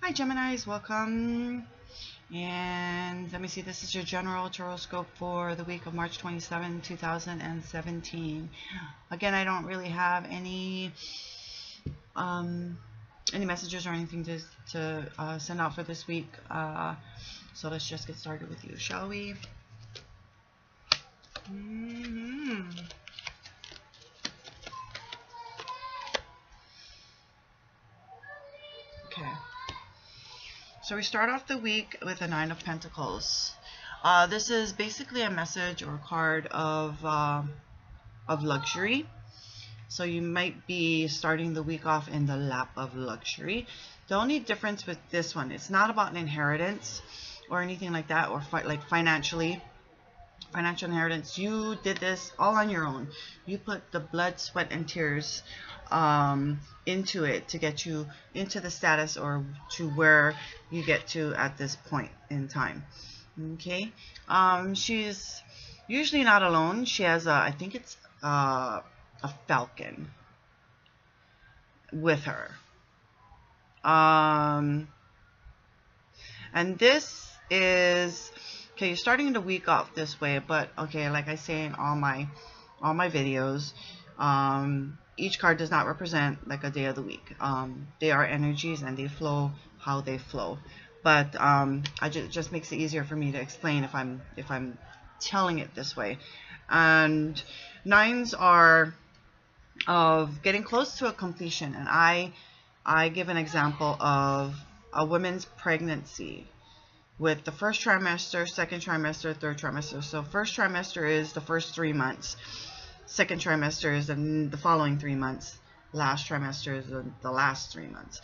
Hi Geminis, welcome. And let me see, this is your general horoscope for the week of March 27, 2017. Again, I don't really have any messages or anything to send out for this week. So let's just get started with you, shall we? Okay. So we start off the week with a Nine of Pentacles. This is basically a message or card of luxury. So you might be starting the week off in the lap of luxury. The only difference with this one, it's not about an inheritance or anything like that, or like financial inheritance. You did this all on your own. You put the blood, sweat, and tears into it to get you into the status or to where you get to at this point in time. Okay. She's usually not alone. She has I think it's a falcon with her. And this is okay. You're starting the week off this way, but okay, like I say in all my videos, each card does not represent like a day of the week. They are energies and they flow how they flow. But just makes it easier for me to explain if I'm telling it this way. And nines are of getting close to a completion, and I give an example of a woman's pregnancy with the first trimester, second trimester, third trimester. So first trimester is the first 3 months. Second trimester is the following 3 months. Last trimester is the last 3 months.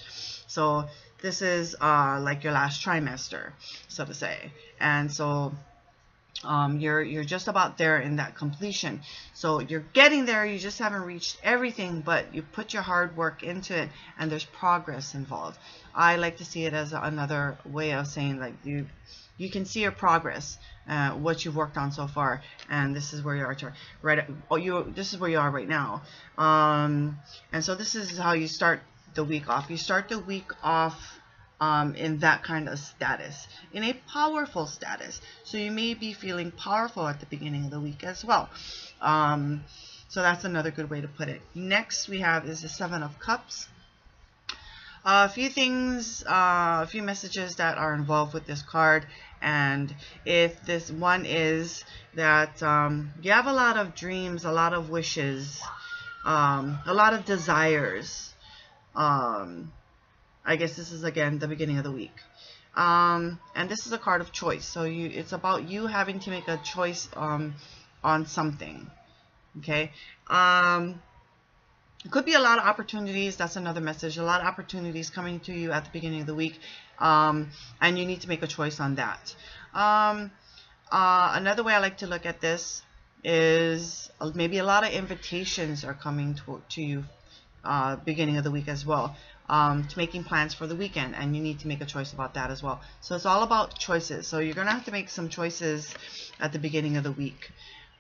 So this is like your last trimester, so to say. And so you're just about there in that completion. So you're getting there, you just haven't reached everything, but you put your hard work into it and there's progress involved. I like to see it as another way of saying like you can see your progress, what you've worked on so far, and this is where you are this is where you are right now. And so this is how you start the week off. You start the week off in that kind of status, in a powerful status. So you may be feeling powerful at the beginning of the week as well. So that's another good way to put it. Next we have is the Seven of Cups. A few things, a few messages that are involved with this card. And if this one is that you have a lot of dreams, a lot of wishes, a lot of desires. I guess this is again the beginning of the week. And this is a card of choice. So it's about you having to make a choice on something. Okay. It could be a lot of opportunities. That's another message. A lot of opportunities coming to you at the beginning of the week. And you need to make a choice on that. Another way I like to look at this is maybe a lot of invitations are coming to you beginning of the week as well, to making plans for the weekend, and you need to make a choice about that as well. So it's all about choices. So you're gonna have to make some choices at the beginning of the week.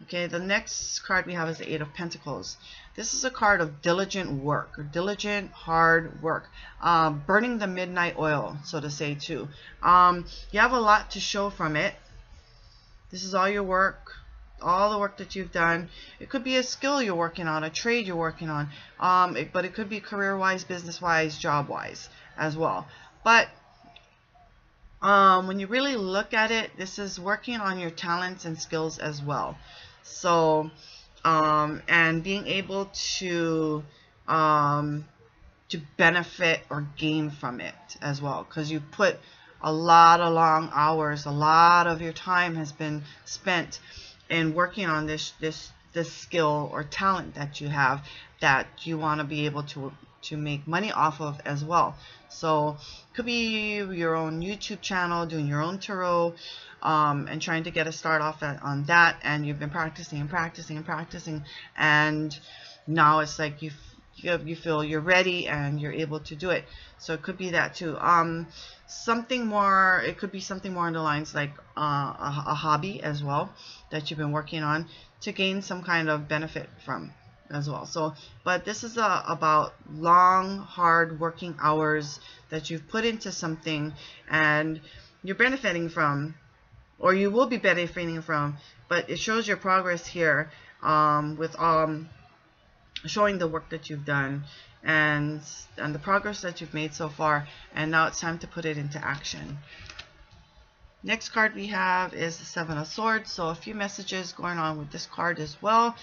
Okay, the next card we have is the Eight of Pentacles. This is a card of diligent work, or diligent hard work, burning the midnight oil, so to say, too. You have a lot to show from it. This is all your work, all the work that you've done. It could be a skill you're working on, a trade you're working on, but it could be career-wise, business-wise, job-wise as well. But when you really look at it, this is working on your talents and skills as well. So and being able to benefit or gain from it as well, because you put a lot of long hours, a lot of your time has been spent in working on this skill or talent that you have, that you want to be able to make money off of as well. So it could be your own YouTube channel, doing your own tarot, and trying to get a start off on that, and you've been practicing and practicing and practicing, and now it's like you feel you're ready and you're able to do it. So it could be that too. Something more, it could be something more in the lines like a hobby as well that you've been working on to gain some kind of benefit from. as well. So, but this is about long, hard working hours that you've put into something and you're benefiting from, or you will be benefiting from, but it shows your progress here with showing the work that you've done and the progress that you've made so far, and now it's time to put it into action. Next card we have is the Seven of Swords. So a few messages going on with this card as well.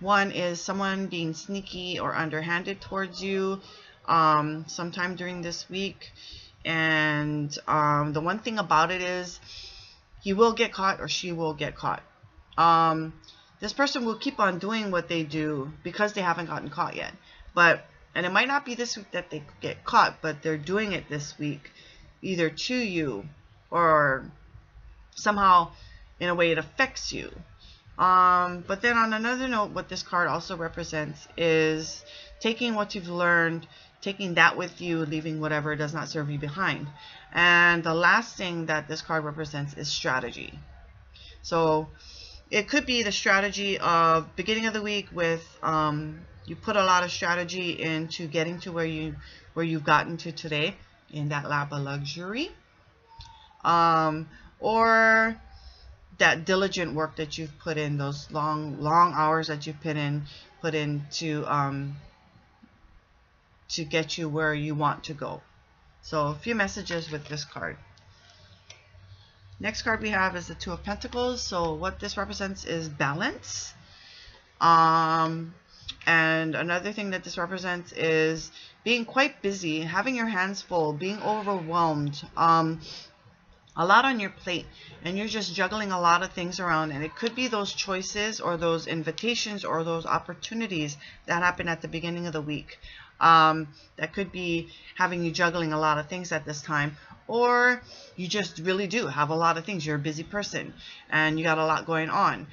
One is someone being sneaky or underhanded towards you sometime during this week. And the one thing about it is he will get caught or she will get caught. This person will keep on doing what they do because they haven't gotten caught yet. And it might not be this week that they get caught, but they're doing it this week, either to you or somehow in a way it affects you. But then on another note, what this card also represents is taking what you've learned, taking that with you, leaving whatever does not serve you behind. And the last thing that this card represents is strategy. So it could be the strategy of beginning of the week with you put a lot of strategy into getting to where you've gotten to today in that lap of luxury. Or that diligent work that you've put in, those long hours that you've put in to get you where you want to go. So a few messages with this card. Next card we have is the Two of Pentacles. So what this represents is balance. And another thing that this represents is being quite busy, having your hands full, being overwhelmed, a lot on your plate, and you're just juggling a lot of things around. And it could be those choices or those invitations or those opportunities that happen at the beginning of the week. That could be having you juggling a lot of things at this time, or you just really do have a lot of things. You're a busy person and you got a lot going on.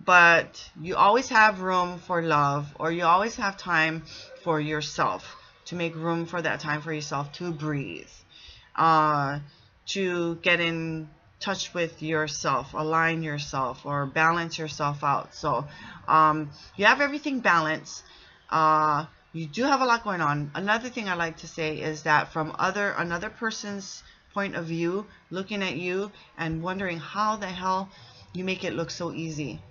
But you always have room for love, or you always have time for yourself, to make room for that time for yourself to breathe, to get in touch with yourself, align yourself, or balance yourself out. So you have everything balanced. You do have a lot going on. Another thing I like to say is that from another person's point of view, looking at you and wondering how the hell you make it look so easy.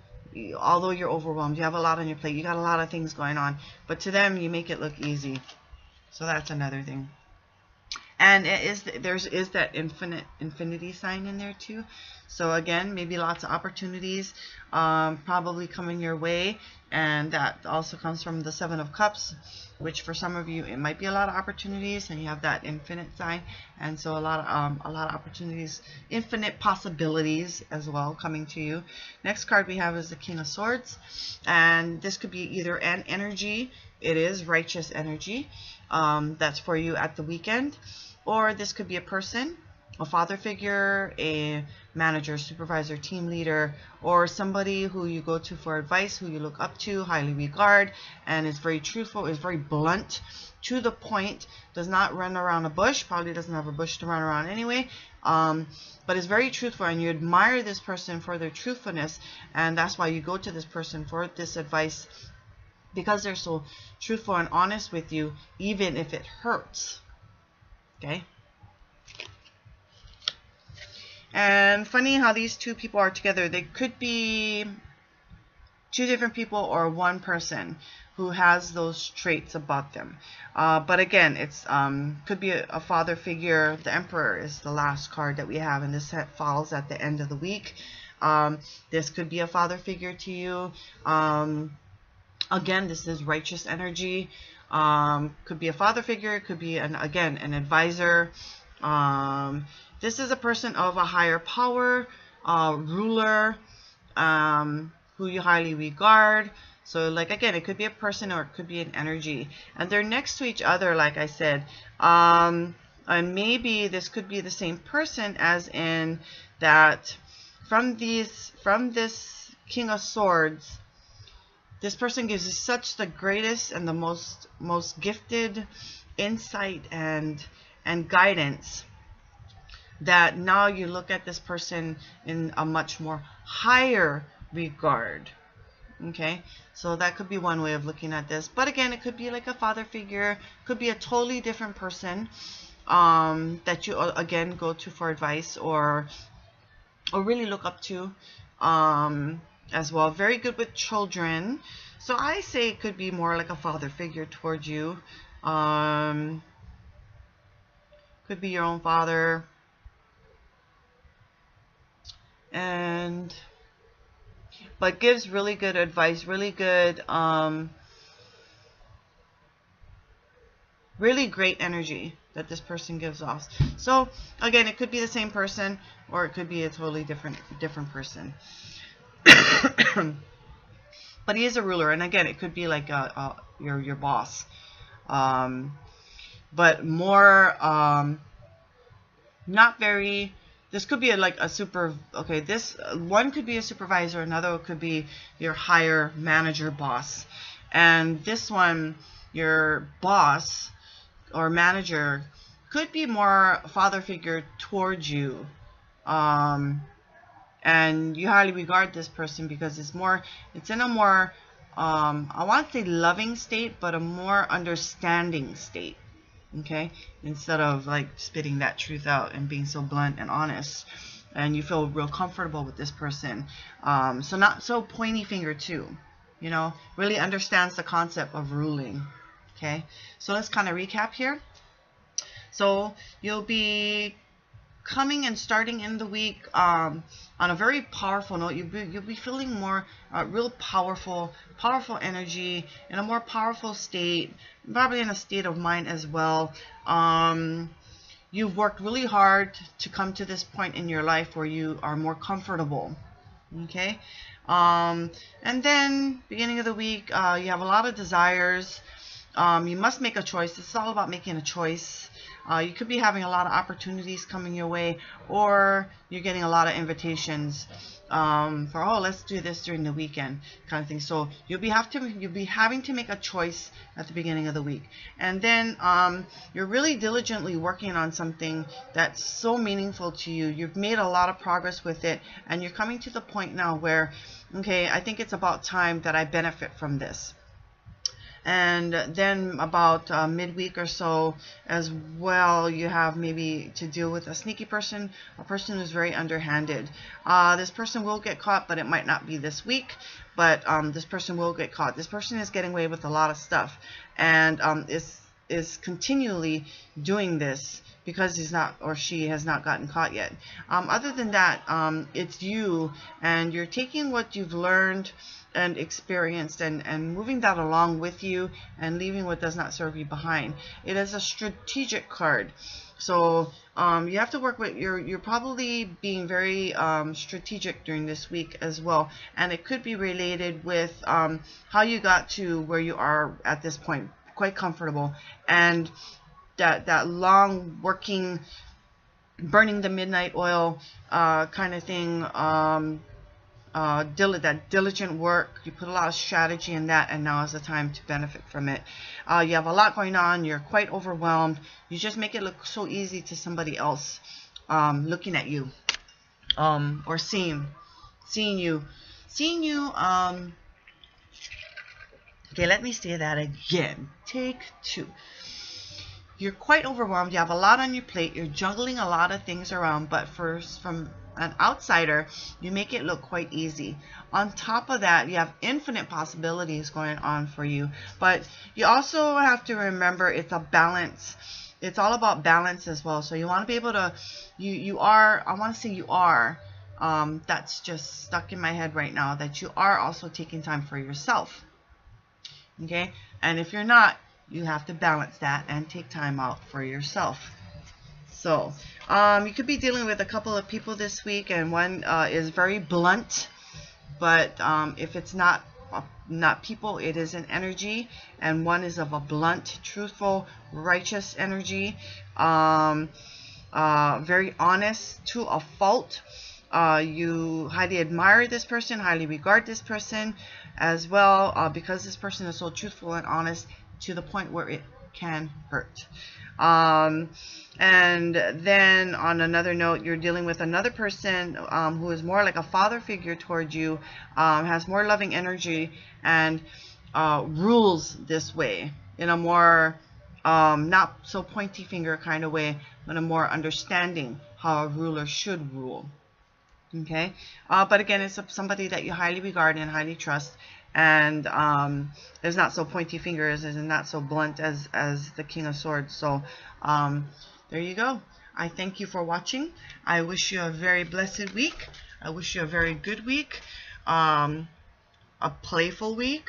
Although you're overwhelmed, you have a lot on your plate, you got a lot of things going on, but to them you make it look easy. So that's another thing. And there is that infinity sign in there too. So again, maybe lots of opportunities probably coming your way, and that also comes from the Seven of Cups, which for some of you it might be a lot of opportunities, and you have that infinite sign, and so a lot of opportunities, infinite possibilities as well coming to you. Next card we have is the King of Swords, and this could be either an energy, it is righteous energy, that's for you at the weekend. Or this could be a person, a father figure, a manager, supervisor, team leader, or somebody who you go to for advice, who you look up to, highly regard, and is very truthful, is very blunt, to the point, does not run around a bush, probably doesn't have a bush to run around anyway, but is very truthful, and you admire this person for their truthfulness, and that's why you go to this person for this advice, because they're so truthful and honest with you, even if it hurts. Okay. And funny how these two people are together. They could be two different people or one person who has those traits about them. But again, it's could be a father figure. The Emperor is the last card that we have, and this set falls at the end of the week. This could be a father figure to you. Again, this is righteous energy. Could be a father figure, could be an advisor. This is a person of a higher power, ruler, who you highly regard. So like again, it could be a person or it could be an energy, and they're next to each other, like I said. And maybe this could be the same person, as in that from this King of Swords, this person gives you such the greatest and the most gifted insight and guidance, that now you look at this person in a much more higher regard, Okay, so that could be one way of looking at this. But again, it could be like a father figure, could be a totally different person that you again go to for advice or really look up to as well. Very good with children. So I say it could be more like a father figure towards you. Could be your own father. But gives really good advice, really good, really great energy that this person gives off. So again, it could be the same person or it could be a totally different person. But he is a ruler, and again, it could be like your boss, but more not very. This could be like a super. Okay, this one could be a supervisor, another could be your higher manager boss, and this one, your boss or manager, could be more father figure towards you. And you highly regard this person because it's in a more, I want to say loving state, but a more understanding state. Okay, instead of like spitting that truth out and being so blunt and honest, and you feel real comfortable with this person. So not so pointy finger too, you know, really understands the concept of ruling. Okay, so let's kind of recap here. So you'll be coming and starting in the week on a very powerful note. You'll be feeling more real powerful energy, in a more powerful state, probably in a state of mind as well. You've worked really hard to come to this point in your life where you are more comfortable. Okay, and then beginning of the week, you have a lot of desires. You must make a choice. It's all about making a choice. You could be having a lot of opportunities coming your way, or you're getting a lot of invitations for, oh, let's do this during the weekend kind of thing. So you'll be having to make a choice at the beginning of the week, and then you're really diligently working on something that's so meaningful to you. You've made a lot of progress with it, and you're coming to the point now where, okay, I think it's about time that I benefit from this. And then about midweek or so as well, you have maybe to deal with a sneaky person, a person who's very underhanded. This person will get caught, but it might not be this week. But this person will get caught. This person is getting away with a lot of stuff, and is continually doing this because he's not or she has not gotten caught yet. Other than that, it's you, and you're taking what you've learned and experienced and moving that along with you and leaving what does not serve you behind. It is a strategic card. So you have to work with, you're probably being very strategic during this week as well, and it could be related with how you got to where you are at this point, quite comfortable, and that long working, burning the midnight oil kind of thing. That diligent work, you put a lot of strategy in that, and now is the time to benefit from it. You have a lot going on, you're quite overwhelmed, you just make it look so easy to somebody else looking at you, or seeing you. Okay, let me say that again. Take two. You're quite overwhelmed, you have a lot on your plate, you're juggling a lot of things around, but first, from an outsider, you make it look quite easy. On top of that, you have infinite possibilities going on for you, but you also have to remember it's a balance. It's all about balance as well. So you want to be able to, I want to say you are, that's just stuck in my head right now, that you are also taking time for yourself. Okay, and if you're not, you have to balance that and take time out for yourself. So you could be dealing with a couple of people this week, and one is very blunt, but if it's not people, it is an energy, and one is of a blunt, truthful, righteous energy, very honest to a fault. You highly admire this person, highly regard this person as well, because this person is so truthful and honest to the point where it can hurt. And then on another note, you're dealing with another person who is more like a father figure towards you, has more loving energy, and rules this way in a more not so pointy finger kind of way, but a more understanding how a ruler should rule. Okay, but again, it's somebody that you highly regard and highly trust, and is not so pointy fingers, and not so blunt as the King of Swords. So there you go. I thank you for watching. I wish you a very blessed week. I wish you a very good week, a playful week.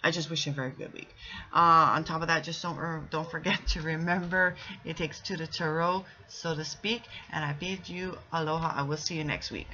I just wish you a very good week. On top of that, just don't forget to remember, it takes two to tarot, so to speak. And I bid you aloha. I will see you next week.